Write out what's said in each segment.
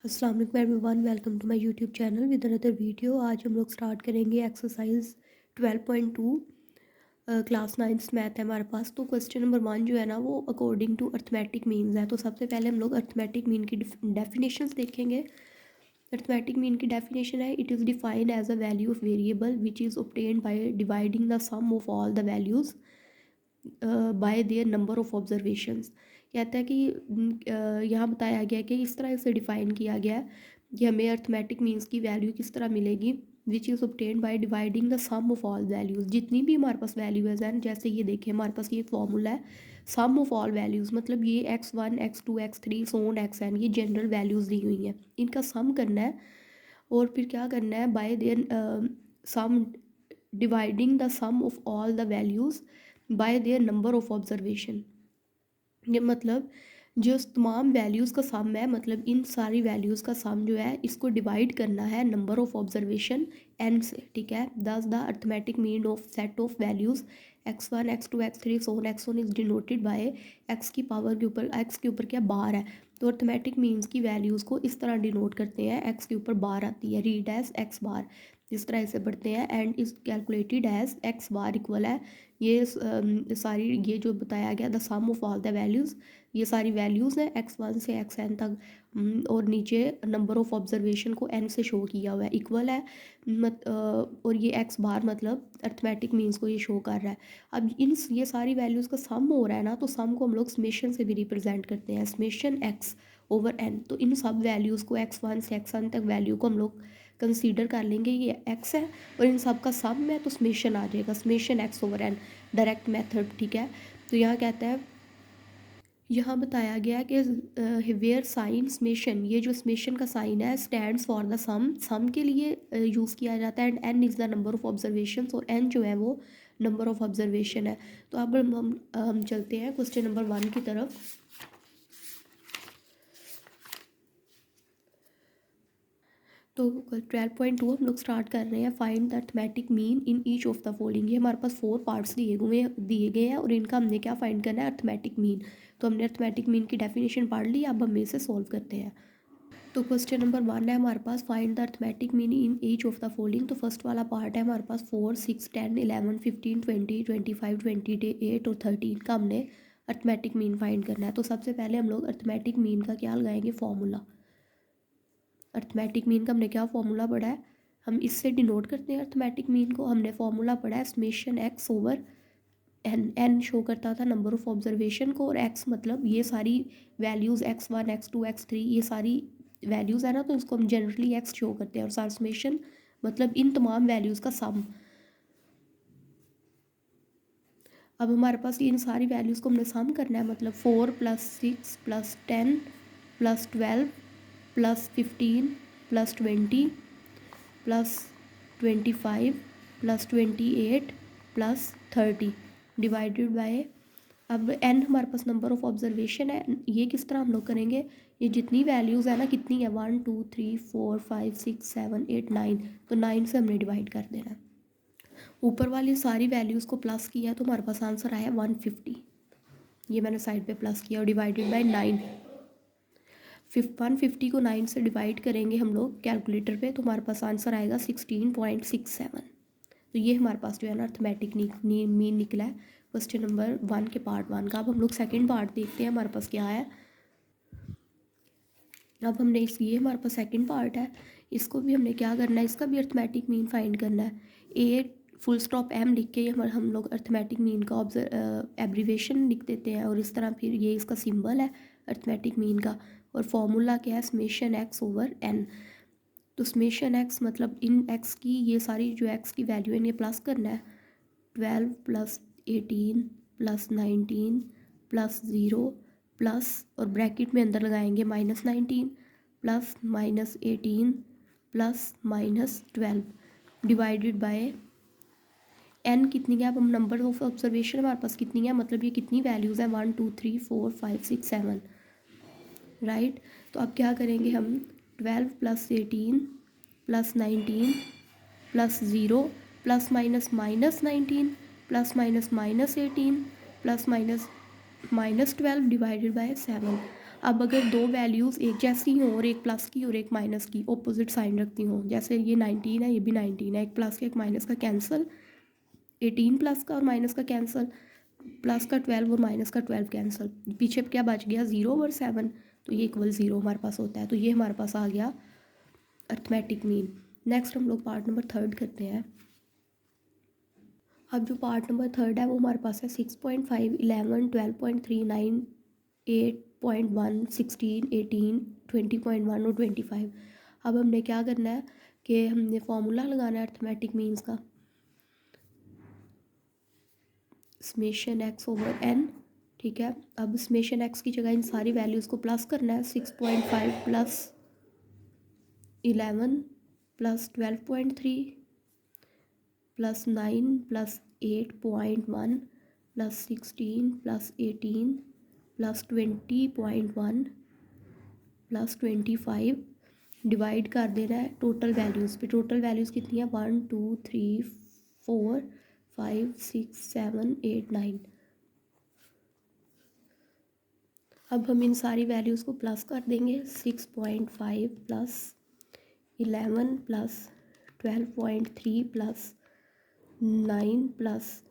अस्सलाम वालेकुम everyone, welcome to my YouTube channel with another video. आज हम लोग स्टार्ट करेंगे एक्सरसाइज 12.2। क्लास 9th मैथ है हमारे पास। तो क्वेश्चन नंबर 1 जो है ना वो अकॉर्डिंग टू अर्थमेटिक मीन्स है। तो सबसे पहले हम लोग अर्थमेटिक मीन की डेफिनेशंस देखेंगे। अर्थमेटिक मीन की डेफिनेशन है, it is defined as a value of variable which is obtained by dividing the sum of all the values by their number of observations. कहता है कि यहाँ बताया गया है कि इस तरह से डिफ़ाइन किया गया है कि हमें अर्थमेटिक मीन्स की वैल्यू किस तरह मिलेगी। Which is obtained by dividing the sum of all values, जितनी भी हमारे पास वैल्यूज़ हैं। जैसे ये देखें, हमारे पास ये फॉर्मूला है सम ऑफ ऑल वैल्यूज़, मतलब ये x1 x2 x3 सोन xn ये जनरल वैल्यूज़ दी हुई हैं, इनका सम करना है। और फिर क्या करना है, by their sum dividing the sum of all the values by their number of observation. ये मतलब जो तमाम वैल्यूज़ का सम है, मतलब इन सारी वैल्यूज़ का सम जो है इसको डिवाइड करना है नंबर ऑफ ऑब्जर्वेशन n से। ठीक है, thus the arithmetic mean of set of values x1 x2 x3 so on x1 is denoted by x की पावर के ऊपर, x के ऊपर क्या बार है, तो अर्थमेटिक मीन्स की वैल्यूज़ को इस तरह डिनोट करते हैं। x के ऊपर बार आती है, रीड एज x बार, इस तरह से पढ़ते हैं। And is calculated as x bar equal है ये सारी, ये जो बताया गया the sum of all the values, ये सारी वैल्यूज़ हैं x1 से xn तक। और नीचे नंबर ऑफ ऑब्जर्वेशन को n से शो किया हुआ है, इक्वल है और ये x बार मतलब अर्थमेटिक मीन्स को ये शो कर रहा है। अब इन ये सारी वैल्यूज़ का सम हो रहा है ना, तो सम को हम लोग समेशन से भी रिप्रेजेंट करते हैं, समेशन x ओवर n। तो इन सब वैल्यूज़ को x1 से xn तक वैल्यू को हम लोग कंसीडर कर लेंगे, ये x है और इन सब का सम है, तो समेशन आ जाएगा, summation x over n, direct method. ठीक है, तो यहाँ कहता है, यहाँ बताया गया कि वेयर साइन समेशन, ये जो समेशन का साइन है stands for the sum, sum के लिए यूज़ किया जाता है। And n is the number of observation, और एन जो है वो नंबर ऑफ ऑब्जर्वेशन है। तो अब हम चलते हैं क्वेश्चन नंबर 1 की तरफ। तो 12.2 हम लोग स्टार्ट कर रहे हैं। Find the arithmetic mean in each of the following. ये हमारे पास 4 पार्ट्स दिए गए हैं और इनका हमने क्या फाइंड करना है, अर्थमेटिक मीन। तो हमने अर्थमेटिक मीन की डेफिनेशन पढ़ ली, अब हम इसे सॉल्व करते हैं। तो क्वेश्चन नंबर 1 है हमारे पास, find the arithmetic mean in each of the following. तो फर्स्ट वाला पार्ट है हमारे पास 4 6 10 11 15 20 25 28 और 13 का हमने अर्थमेटिक मीन फाइंड करना है। तो सबसे पहले हम लोग अर्थमेटिक मीन का क्या लगाएंगे, फॉर्मूला। अर्थमेटिक मीन का हमने क्या फॉर्मूला पढ़ा है, हम इससे डिनोट करते हैं अर्थमेटिक मीन को। हमने फॉर्मूला पढ़ा है summation x over n, n show करता था नंबर ऑफ ऑब्जर्वेशन को, और एक्स मतलब ये सारी वैल्यूज़ x1 x2 x3 ये सारी वैल्यूज़ है ना, तो इसको हम जनरली एक्स शो करते हैं। और सार समेशन मतलब इन तमाम वैल्यूज़ का सम। अब हमारे पास इन सारी वैल्यूज़ को हमने सम करना है, मतलब 4 + 6 + 10 + 12 + 15 + 20 + 25 + 28 + 30 डिवाइडेड बाय, अब n हमारे पास नंबर ऑफ ऑब्जर्वेशन है। ये किस तरह हम लोग करेंगे, ये जितनी वैल्यूज़ है ना, कितनी है 1 2 3 4 5 6 7 8 9, तो 9 से हमने डिवाइड कर देना है। ऊपर वाली सारी वैल्यूज़ को प्लस किया तो हमारे पास आंसर आया 150। ये मैंने साइड पे प्लस किया और डिवाइडेड बाय 9। 150 को 9 से डिवाइड करेंगे हम लोग कैलकुलेटर पे, तो हमारे पास आंसर आएगा 16.67। तो ये हमारे पास जो है ना अर्थमेटिक मीन निकला है क्वेश्चन नंबर 1 के पार्ट 1 का। अब हम लोग सेकंड पार्ट देखते हैं हमारे पास क्या है। अब हमने ये हमारे पास सेकंड पार्ट है, इसको भी हमने क्या करना है, इसका भी अर्थमेटिक मीन फाइंड करना है। ए फुल स्टॉप एम लिख के हमारे हम लोग अर्थमेटिक मीन का एब्रीवेशन लिख देते हैं, और इस तरह फिर ये इसका सिंबल है अर्थमेटिक मीन का। और फॉर्मूला क्या है, समेशन एक्स ओवर एन। तो समेशन एक्स मतलब इन एक्स की ये सारी जो एक्स की वैल्यू है इन्हें प्लस करना है। 12 + 18 + 19 + 0 प्लस, और ब्रैकेट में अंदर लगाएंगे -19 + -18 + -12 डिवाइडेड बाय एन कितनी है। अब हम नंबर ऑफ ऑब्जर्वेशन हमारे पास कितनी है, मतलब ये कितनी वैल्यूज़ हैं 1 2 3 4 5 6 7, राइट। तो अब क्या करेंगे हम, 12 + 18 + 19 + 0 +- -19 +- -18 +- -12 डिवाइडेड बाय 7। अब अगर दो वैल्यूज़ एक जैसी हों और एक प्लस की और एक माइनस की ऑपोजिट साइन रखती हों, जैसे ये 19 है, ये भी 19 है, एक प्लस का एक माइनस का कैंसिल, 18 प्लस का और माइनस का कैंसिल, प्लस का 12 और माइनस का 12 कैंसिल, पीछे क्या बच गया 0 और 7, तो ये इक्वल 0 हमारे पास होता है। तो ये हमारे पास आ गया अर्थमेटिक मीन। नेक्स्ट हम लोग पार्ट नंबर 3 करते हैं। अब जो पार्ट नंबर 3 है वो हमारे पास है 6.5, 11, 12.39, 8.1, 16, 18, 20.1 और 25। अब हमने क्या करना है कि हमने फार्मूला लगाना है अर्थमेटिक मीन्स का, समेशन एक्स ओवर एन। ठीक है, अब समेशन एक्स की जगह इन सारी वैल्यूज़ को प्लस करना है। 6.5 plus 11 plus 12.3 plus 9 plus 8.1 plus 16 plus 18 plus 20.1 plus 25 divide कर देना है टोटल वैल्यूज़ पे। टोटल वैल्यूज़ कितनी है 1 2 3 4 5 6 7 8 9। अब हम इन सारी वैल्यूज़ को प्लस कर देंगे। 6.5 plus 11 plus 12.3 plus 9 plus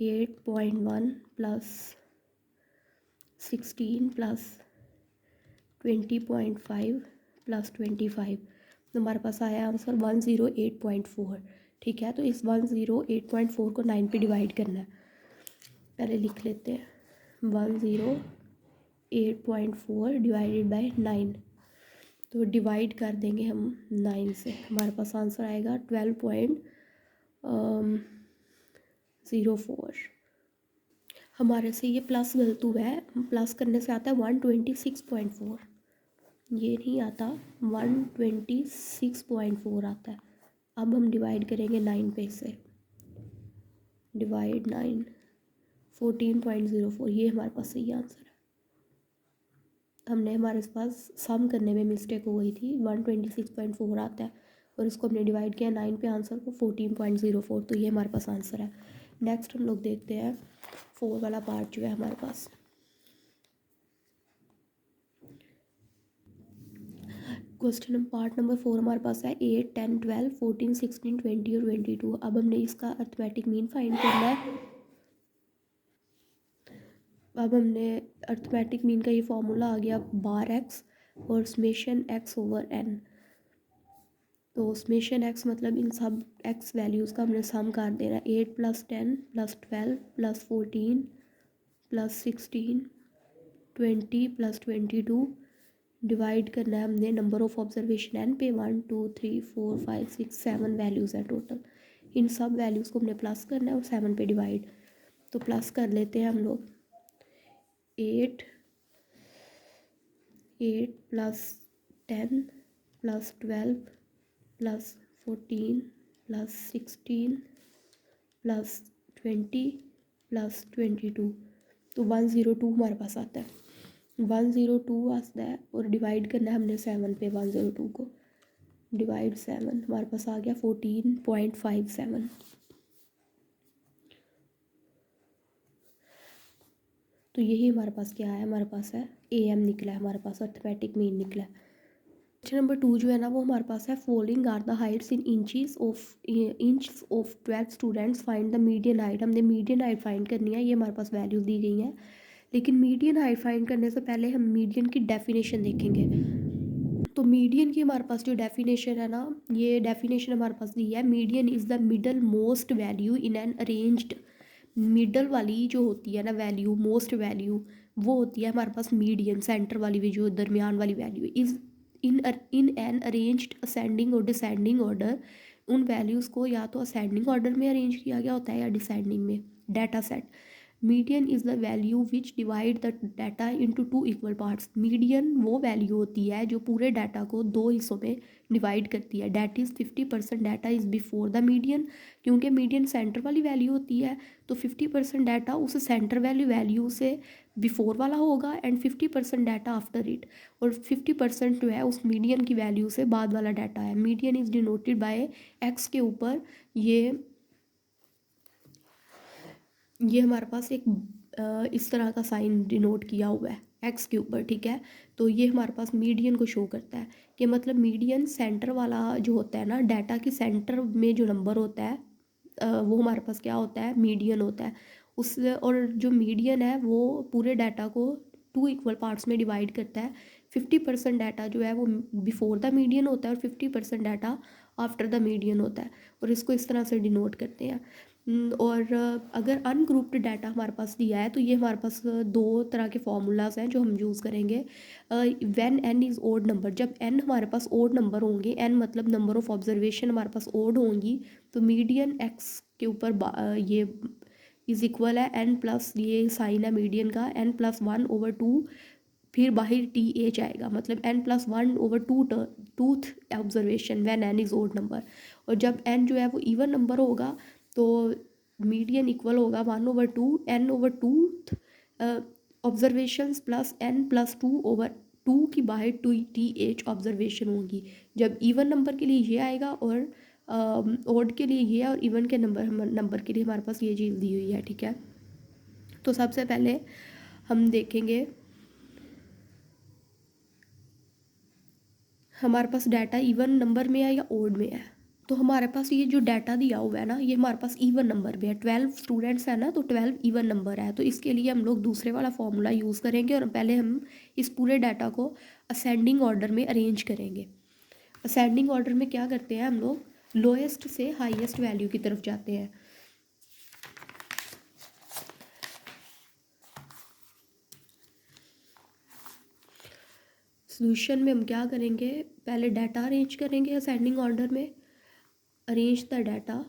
8.1 plus 16 plus 20.5 plus 25, तो हमारे पास आया आंसर 108.4। ठीक है, तो इस 108.4 को 9 पे डिवाइड करना है। पहले लिख लेते हैं 108.4 डिवाइडेड बाय 9, तो डिवाइड कर देंगे हम 9 से, हमारे पास आंसर आएगा 12.04। हमारे से ये प्लस गलत हुआ है, प्लस करने से आता है 126.4, ये नहीं आता, 126.4 आता है। अब हम डिवाइड करेंगे 9 पे से, डिवाइड 9, 14.04, ये हमारे पास सही आंसर है। हमने हमारे पास सम करने में मिस्टेक हो गई थी, 126.4 आता है और इसको हमने डिवाइड किया 9 पे, आंसर को 14.04, तो ये हमारे पास आंसर है। नेक्स्ट हम लोग देखते हैं 4 वाला पार्ट जो है हमारे पास। क्वेश्चन पार्ट नंबर 4 हमारे पास है 8, 10, 12, 14, 16, 20 और 22। अब हमने इसका अर्थमेटिक मीन फाइंड करना है। अब हमने अर्थमेटिक मीन का ये फॉर्मूला आ गया बार एक्स और समेशन एक्स ओवर एन। तो समेशन एक्स मतलब इन सब एक्स वैल्यूज़ का हमने सम कर देना। 8 plus 10 plus 12 plus 14 plus 16 20 plus 22 divide करना है हमने नंबर ऑफ ऑब्जर्वेशन एन पे। 1 2 3 4 5 6 7 वैल्यूज़ है टोटल, इन सब वैल्यूज़ को हमने प्लस करना है और 7 पे डिवाइड। तो प्लस कर लेते हैं हम लोग। 8 plus 10 plus 12 plus 14 plus 16 plus 20 plus 22, तो 102 हमारे पास आता है। 102 आता है और डिवाइड करना है हमने 7 पे। 102 को डिवाइड 7, हमारे पास आ गया 14.57। तो यही हमारे पास क्या है, हमारे पास है AM निकला है, हमारे पास अर्थमेटिक मीन निकला है। क्वेश्चन नंबर 2 जो है ना वो हमारे पास है following are the heights in inch of 12 students, find the median height. हमने मीडियन हाइट फाइंड करनी है, ये हमारे पास वैल्यूज दी गई हैं, लेकिन मीडियन हाइट फाइंड करने से पहले हम मीडियन की डेफिनेशन देखेंगे। तो मीडियन की हमारे पास जो डेफिनेशन है ना, ये डेफिनेशन हमारे पास दी है, median is the middle most value in an arranged. Middle वाली जो होती है ना वैल्यू, मोस्ट वैल्यू, वो होती है हमारे पास मीडियन। सेंटर वाली भी जो दरमियान वाली value is in an arranged ascending और डिसेंडिंग ऑर्डर। उन वैल्यूज़ को या तो असेंडिंग ऑर्डर में अरेंज किया गया होता है या डिसेंडिंग में। Data set median is the value which divide the data into 2 equal parts. Median वो वैल्यू होती है जो पूरे डाटा को 2 हिस्सों में डिवाइड करती है। That is 50% data is before the median, क्योंकि मीडियन सेंटर वाली वैल्यू होती है, तो 50% डाटा उस सेंटर वैल्यू से बिफोर वाला होगा एंड 50% डाटा आफ्टर इट, और 50% जो है उस मीडियन की वैल्यू से बाद वाला डाटा है। Median is denoted by x के ऊपर ये हमारे पास एक इस तरह का साइन डिनोट किया हुआ है। एक्स के ऊपर, ठीक है। तो ये हमारे पास मीडियन को शो करता है कि मतलब मीडियन सेंटर वाला जो होता है ना, डाटा की सेंटर में जो नंबर होता है वो हमारे पास क्या होता है, मीडियन होता है। उस और जो मीडियन है वो पूरे डाटा को 2 इक्वल पार्ट्स में डिवाइड करता है। 50% डाटा जो है वो बिफोर द मीडियन होता है और 50% डाटा आफ्टर द मीडियन होता है, और इसको इस तरह से डिनोट करते हैं। और अगर अनग्रुप्ड डाटा हमारे पास दिया है तो ये हमारे पास दो तरह के फार्मूलाज हैं जो हम यूज़ करेंगे। When n is odd number, जब n हमारे पास ओड नंबर होंगे, n मतलब नंबर ऑफ ऑब्जर्वेशन हमारे पास ओड होंगी, तो मीडियन x के ऊपर ये इज़ इक्वल है n प्लस, ये साइन है मीडियन का, n+1/2, फिर बाहर टी एच आएगा, मतलब n+1/2 टूथ observation when n is odd number. और जब n जो है वो इवन नंबर होगा तो मीडियन इक्वल होगा 1/2 n/2 ऑब्जर्वेशंस प्लस n+2/2 की बाहर टी एच ऑब्जर्वेशन होगी। जब इवन नंबर के लिए ये आएगा और ओड के लिए ये, और इवन के नंबर के लिए हमारे पास ये चीज़ दी हुई है, ठीक है। तो सबसे पहले हम देखेंगे हमारे पास डाटा इवन नंबर में है या ओड में है। तो हमारे पास ये जो डाटा दिया हुआ है ना, ये हमारे पास इवन नंबर में है, 12 स्टूडेंट्स है ना, तो 12 इवन नंबर है। तो इसके लिए हम लोग दूसरे वाला फॉर्मूला यूज़ करेंगे और पहले हम इस पूरे डाटा को असेंडिंग ऑर्डर में अरेंज करेंगे। असेंडिंग ऑर्डर में क्या करते हैं हम लोग, लोएस्ट से हाईएस्ट वैल्यू की तरफ जाते हैं। सोल्यूशन में हम क्या करेंगे, पहले डाटा अरेंज करेंगे असेंडिंग ऑर्डर में। Arrange the data,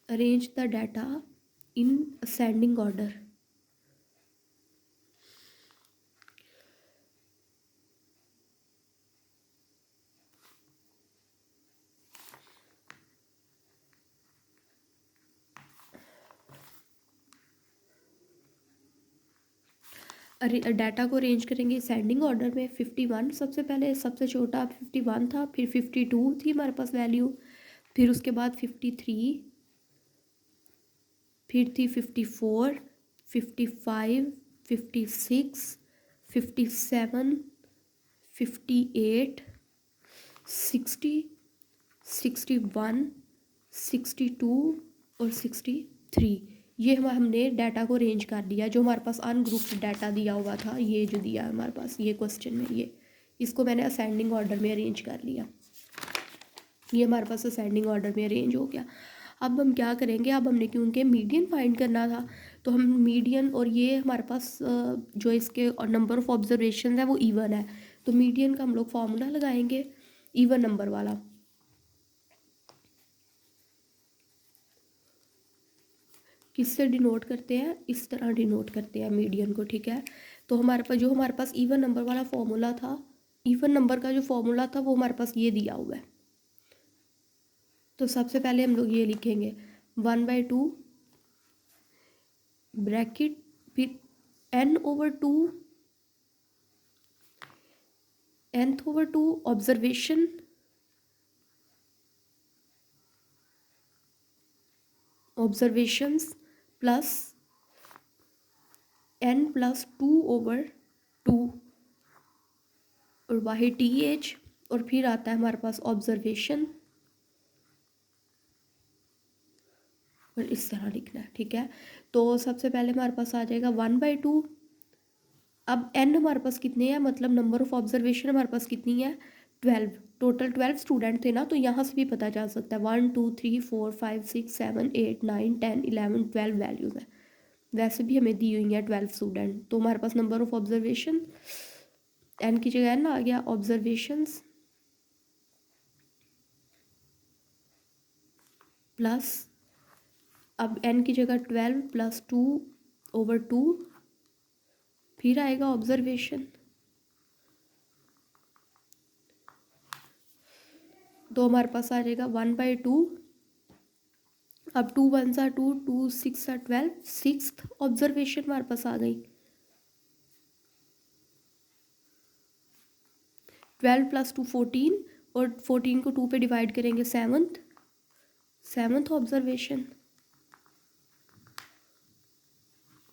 arrange the data in ascending order। अरे डाटा को अरेंज करेंगे असेंडिंग ऑर्डर में। 51 सबसे पहले, सबसे छोटा 51 था, फिर 52 थी हमारे पास वैल्यू, फिर उसके बाद 53, फिर थी 54, 55, 56, 57, 58, 60, 61, 62 और 63। ये हमने डाटा को अरेंज कर दिया। जो हमारे पास अनग्रुप्ड डाटा दिया हुआ था, ये जो दिया है हमारे पास ये क्वेश्चन में, ये इसको मैंने असेंडिंग ऑर्डर में अरेंज कर लिया। ये हमारे पास असेंडिंग ऑर्डर में अरेंज हो गया। अब हम क्या करेंगे, अब हमने क्योंकि मीडियन फाइंड करना था, तो हम मीडियन, और ये हमारे पास जो इसके नंबर ऑफ ऑब्जर्वेशन है वो इवन है, तो मीडियन का हम लोग फार्मूला लगाएंगे इवन नंबर वाला। किससे डिनोट करते हैं, इस तरह डिनोट करते हैं मीडियन को, ठीक है। तो हमारे पास इवन नंबर वाला फॉर्मूला था, इवन नंबर का जो फॉर्मूला था वो हमारे पास ये दिया हुआ है। तो सबसे पहले हम लोग ये लिखेंगे 1/2 ब्रैकेट, फिर n/2 nth/2 observation observations plus n+2/2 और बाहर टी एच, और फिर आता है हमारे पास ऑब्जर्वेशन, और इस तरह लिखना है, ठीक है। तो सबसे पहले हमारे पास आ जाएगा 1/2। अब n हमारे पास कितने हैं, मतलब नंबर ऑफ ऑब्जर्वेशन हमारे पास कितनी है, 12। टोटल 12 स्टूडेंट थे ना, तो यहाँ से भी पता चल सकता है 1 2 3 4 5 6 7 8 9 10 11 12 वैल्यूज़ हैं। वैसे भी हमें दी हुई है 12 स्टूडेंट, तो हमारे पास नंबर ऑफ ऑब्जर्वेशन n की जगह n आ गया, ऑब्जर्वेशंस प्लस, अब n की जगह 12 + 2/2, फिर आएगा ऑब्जर्वेशन, तो हमारे पास आ जाएगा 1/2। अब 2 1 सा 2, 2 6 सा 12, 6th ऑब्जर्वेशन हमारे पास आ गई। 12 + 2 14, और 14 को 2 पे डिवाइड करेंगे 7th ऑब्जर्वेशन।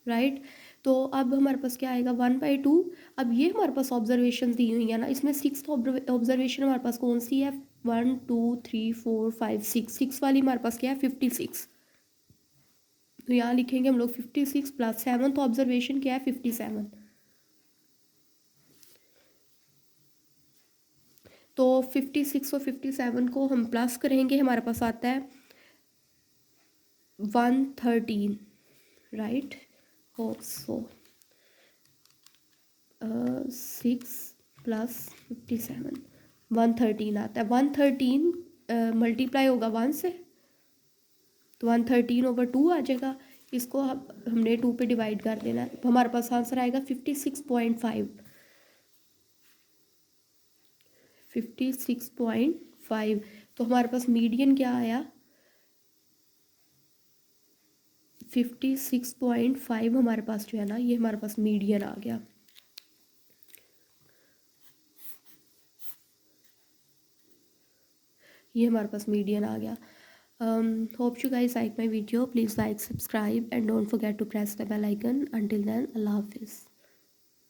राइट। तो अब हमारे पास क्या आएगा 1/2। अब ये हमारे पास ऑब्जर्वेशन दी हुई है ना, इसमें 6th ऑब्जर्वेशन हमारे पास कौन सी है, 1 2 3 4 5 6 वाली हमारे पास क्या है 56। तो यहाँ लिखेंगे हम लोग 56 प्लस 7th ऑब्जर्वेशन क्या है 57। तो 56 और 57 को हम प्लस करेंगे, हमारे पास आता है 113, राइट। होप सो 6 प्लस 57 113 आता है। 113 मल्टीप्लाई होगा 1 से, तो 113/2 आ जाएगा। इसको हमने 2 पे डिवाइड कर देना है, तो हमारे पास आंसर आएगा 56.5। 56.5। तो हमारे पास मीडियन क्या आया 56.5। हमारे पास जो है ना ये हमारे पास मीडियन आ गया। ये हमारे पास मीडियन आ गया। Hope you guys like my video, please like subscribe and don't forget to press the bell icon. Until then अल्लाह हाफिज़।